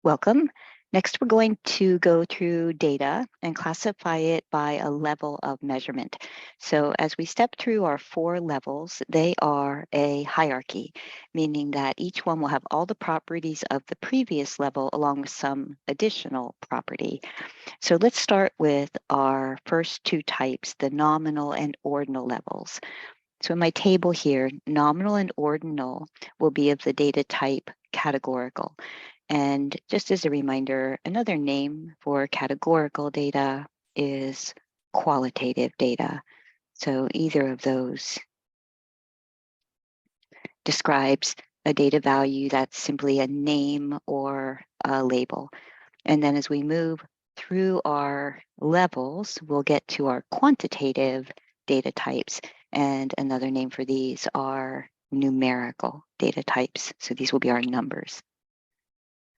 Welcome. Next, we're going to go through data and classify it by a level of measurement. So as we step through our 4 levels, they are a hierarchy, meaning that each one will have all the properties of the previous level along with some additional property. So let's start with our first 2 types, the nominal and ordinal levels. So in my table here, nominal and ordinal will be of the data type categorical. And just as a reminder, another name for categorical data is qualitative data. So either of those describes a data value that's simply a name or a label. And then as we move through our levels, we'll get to our quantitative data types. And another name for these are numerical data types. So these will be our numbers.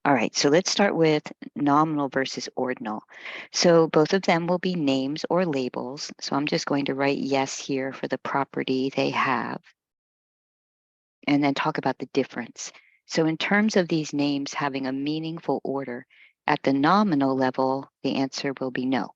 All right, so let's start with nominal versus ordinal. So both of them will be names or labels. So I'm just going to write yes here for the property they have, and then talk about the difference. So in terms of these names having a meaningful order, at the nominal level, the answer will be no.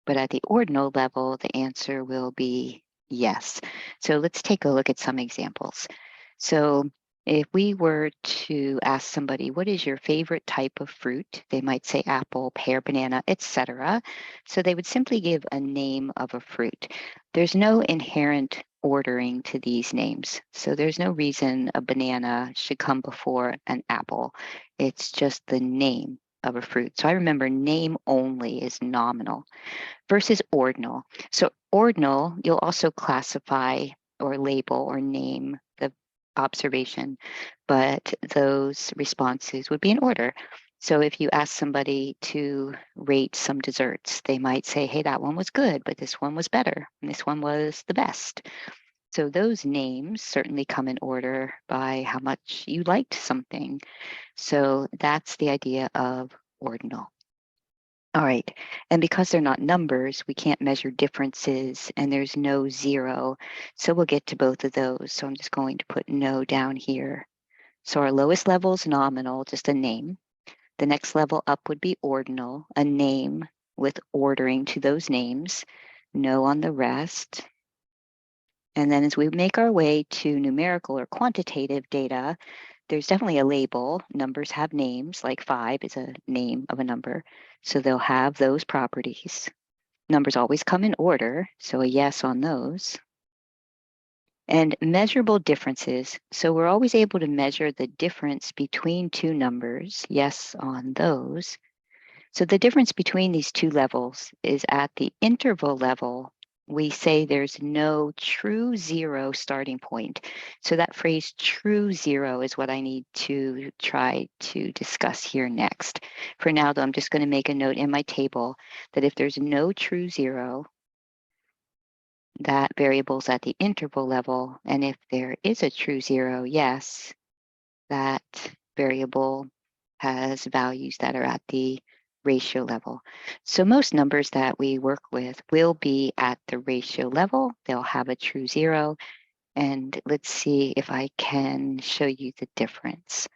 But at the ordinal level, the answer will be yes. So let's take a look at some examples. So if we were to ask somebody, what is your favorite type of fruit? They might say apple, pear, banana, etc. So they would simply give a name of a fruit. There's no inherent ordering to these names. So there's no reason a banana should come before an apple. It's just the name of a fruit. So I remember name only is nominal versus ordinal. So ordinal, you'll also classify or label or name the observation, but those responses would be in order. So if you ask somebody to rate some desserts, they might say, hey, that one was good, but this one was better, and this one was the best. So those names certainly come in order by how much you liked something. So that's the idea of ordinal. All right, and because they're not numbers, we can't measure differences and there's no zero. So we'll get to both of those. So I'm just going to put no down here. So our lowest level is nominal, just a name. The next level up would be ordinal, a name with ordering to those names. No on the rest. And then as we make our way to numerical or quantitative data, there's definitely a label. Numbers have names, like 5 is a name of a number. So they'll have those properties. Numbers always come in order, so a yes on those. And measurable differences. So we're always able to measure the difference between 2 numbers, yes on those. So the difference between these 2 levels is at the interval level, we say there's no true zero starting point. So that phrase true zero is what I need to try to discuss here next. For now, though, I'm just going to make a note in my table that if there's no true zero, that variable's at the interval level. And if there is a true zero, yes, that variable has values that are at the ratio level. So most numbers that we work with will be at the ratio level. They'll have a true zero. And let's see if I can show you the difference.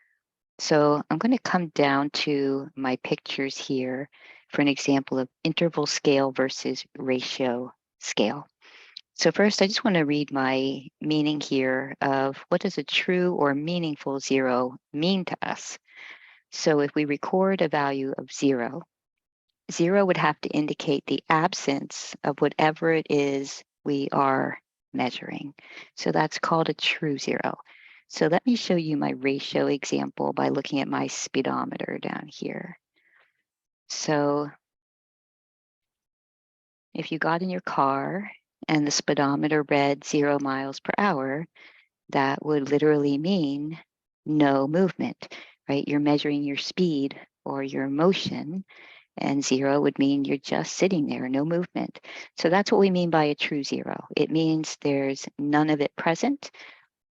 So I'm going to come down to my pictures here for an example of interval scale versus ratio scale. So first, I just want to read my meaning here of what does a true or meaningful zero mean to us? So if we record a value of 0, 0 would have to indicate the absence of whatever it is we are measuring. So that's called a true 0. So let me show you my ratio example by looking at my speedometer down here. So if you got in your car and the speedometer read 0 miles per hour, that would literally mean no movement, right? You're measuring your speed or your motion, and 0 would mean you're just sitting there, no movement. So that's what we mean by a true 0. It means there's none of it present.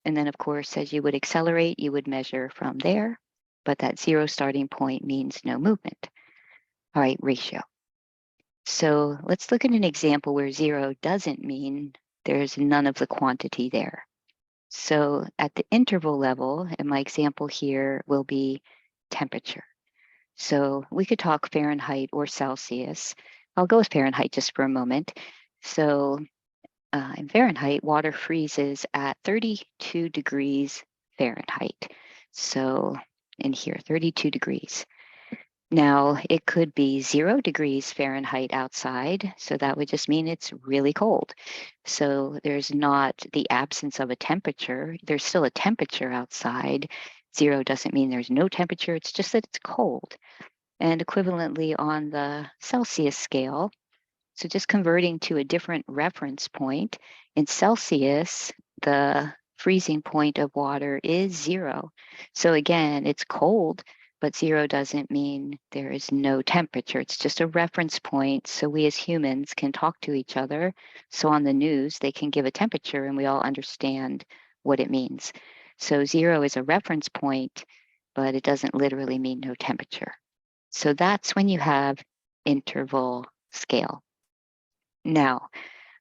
And then, of course, as you would accelerate, you would measure from there. But that 0 starting point means no movement. All right, ratio. So let's look at an example where 0 doesn't mean there's none of the quantity there. So at the interval level, and my example here will be temperature. So we could talk Fahrenheit or Celsius. I'll go with Fahrenheit just for a moment. So in Fahrenheit, water freezes at 32 degrees Fahrenheit. So in here, 32 degrees. Now, it could be 0 degrees Fahrenheit outside, so that would just mean it's really cold. So there's not the absence of a temperature. There's still a temperature outside. 0 doesn't mean there's no temperature, it's just that it's cold. And equivalently on the Celsius scale, so just converting to a different reference point, in Celsius, the freezing point of water is 0. So again, it's cold, but 0 doesn't mean there is no temperature. It's just a reference point. So we as humans can talk to each other. So on the news, they can give a temperature and we all understand what it means. So 0 is a reference point, but it doesn't literally mean no temperature. So that's when you have interval scale. Now,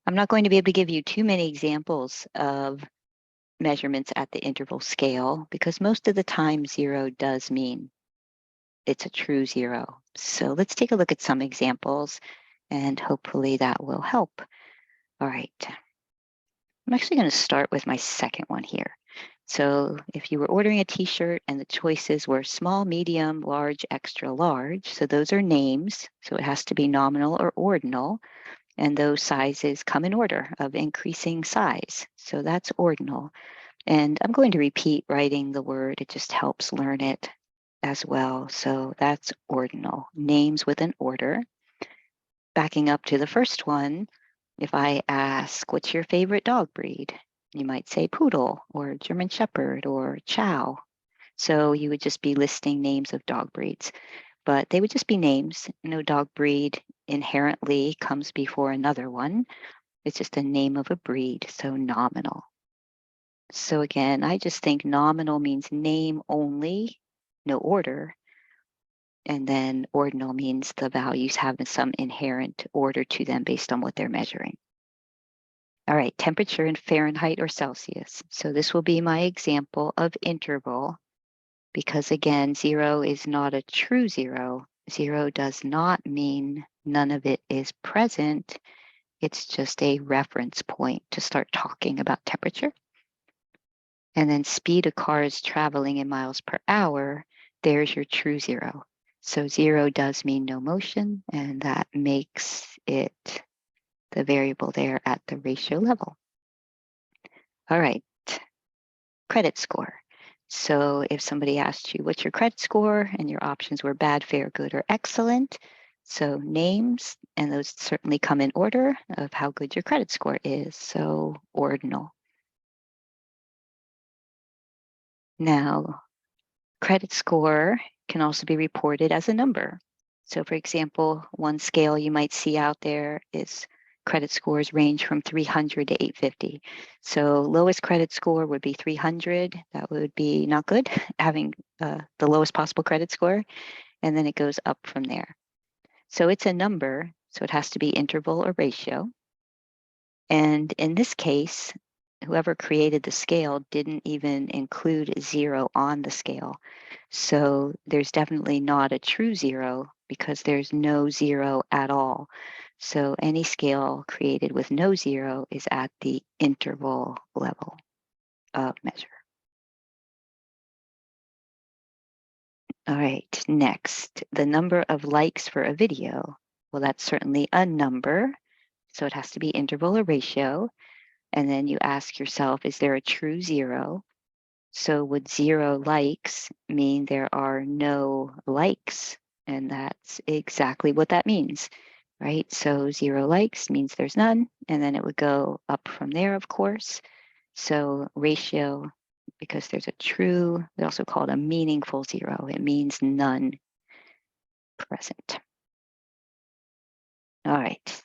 I'm not going to be able to give you too many examples of measurements at the interval scale because most of the time 0 does mean it's a true 0. So let's take a look at some examples and hopefully that will help. All right. I'm actually going to start with my second one here. So if you were ordering a t-shirt and the choices were small, medium, large, extra large, so those are names, so it has to be nominal or ordinal. And those sizes come in order of increasing size. So that's ordinal. And I'm going to repeat writing the word. It just helps learn it as well. So that's ordinal, names with an order. Backing up to the first one, if I ask, what's your favorite dog breed? You might say poodle or German shepherd or chow. So you would just be listing names of dog breeds, but they would just be names. No dog breed inherently comes before another one. It's just a name of a breed, so nominal. So again, I just think nominal means name only, no order. And then ordinal means the values have some inherent order to them based on what they're measuring. All right, temperature in Fahrenheit or Celsius. So this will be my example of interval because again, 0 is not a true 0. 0 does not mean none of it is present. It's just a reference point to start talking about temperature. And then speed a car is traveling in miles per hour, there's your true 0. So 0 does mean no motion, and that makes it the variable there at the ratio level. All right, credit score. So if somebody asked you, what's your credit score? And your options were bad, fair, good, or excellent. So names, and those certainly come in order of how good your credit score is. So ordinal. Now, credit score can also be reported as a number. So for example, one scale you might see out there is credit scores range from 300 to 850. So lowest credit score would be 300. That would be not good, having the lowest possible credit score. And then it goes up from there. So it's a number, so it has to be interval or ratio. And in this case, whoever created the scale didn't even include 0 on the scale. So there's definitely not a true 0 because there's no 0 at all. So any scale created with no 0 is at the interval level of measure. All right, next, the number of likes for a video. Well, that's certainly a number, so it has to be interval or ratio. And then you ask yourself, is there a true 0? So would 0 likes mean there are no likes? And that's exactly what that means, right? So 0 likes means there's none, and then it would go up from there, of course. So ratio, because there's a true, they also call it a meaningful 0. It means none present. All right,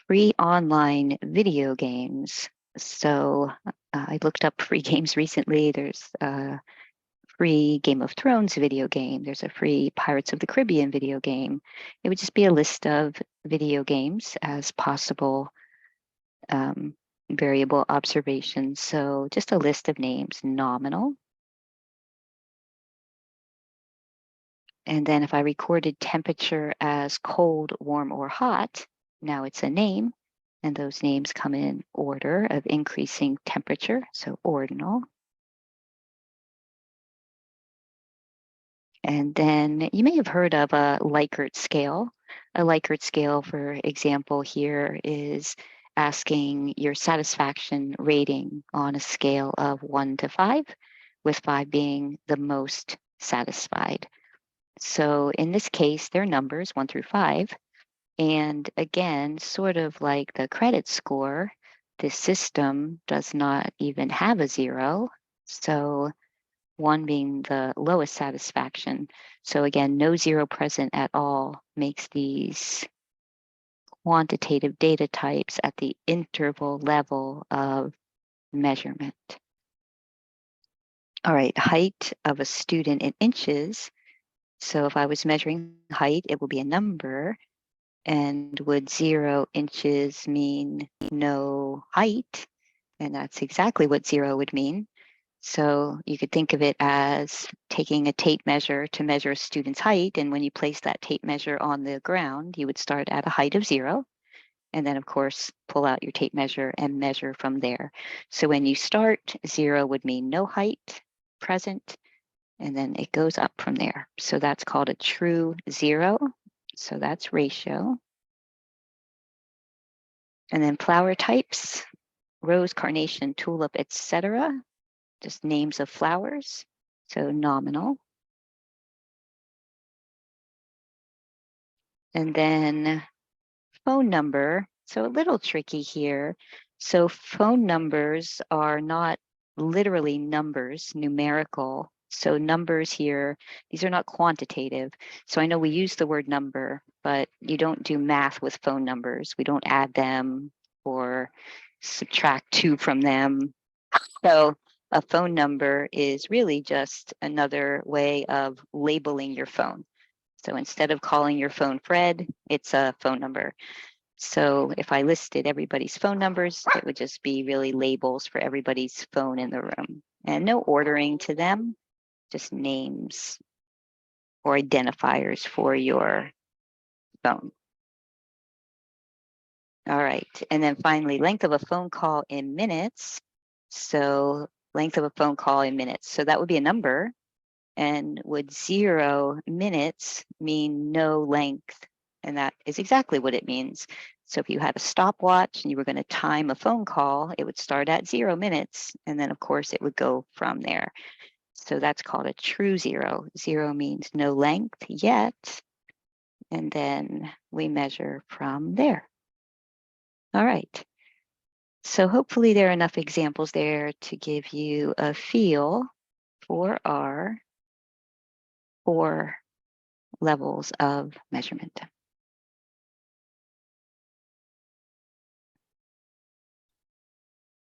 free online video games. So I looked up free games recently. There's a free Game of Thrones video game. There's a free Pirates of the Caribbean video game. It would just be a list of video games as possible variable observations. So just a list of names, nominal, And then if I recorded temperature as cold, warm, or hot, now it's a name. And those names come in order of increasing temperature, so ordinal. And then you may have heard of a Likert scale. A Likert scale, for example, here is asking your satisfaction rating on a scale of 1 to 5, with 5 being the most satisfied. So in this case, they're numbers 1 through 5. And again, sort of like the credit score, the system does not even have a 0. So 1 being the lowest satisfaction. So again, no 0 present at all makes these quantitative data types at the interval level of measurement. All right, height of a student in inches. So if I was measuring height, it will be a number. And would 0 inches mean no height? And that's exactly what 0 would mean. So you could think of it as taking a tape measure to measure a student's height. And when you place that tape measure on the ground, you would start at a height of 0. And then, of course, pull out your tape measure and measure from there. So when you start, 0 would mean no height present. And then it goes up from there. So that's called a true 0. So that's ratio. And then flower types, rose, carnation, tulip, etc. Just names of flowers. So nominal. And then phone number. So a little tricky here. So phone numbers are not literally numbers, numerical. So numbers here, these are not quantitative. So I know we use the word number, but you don't do math with phone numbers. We don't add them or subtract 2 from them. So a phone number is really just another way of labeling your phone. So instead of calling your phone Fred, it's a phone number. So if I listed everybody's phone numbers, it would just be really labels for everybody's phone in the room. And no ordering to them, just names or identifiers for your phone. All right, and then finally, length of a phone call in minutes. So length of a phone call in minutes. So that would be a number. And would 0 minutes mean no length? And that is exactly what it means. So if you had a stopwatch and you were going to time a phone call, it would start at 0 minutes. And then, of course, it would go from there. So that's called a true 0. 0 means no length yet. And then we measure from there. All right. So hopefully there are enough examples there to give you a feel for our 4 levels of measurement.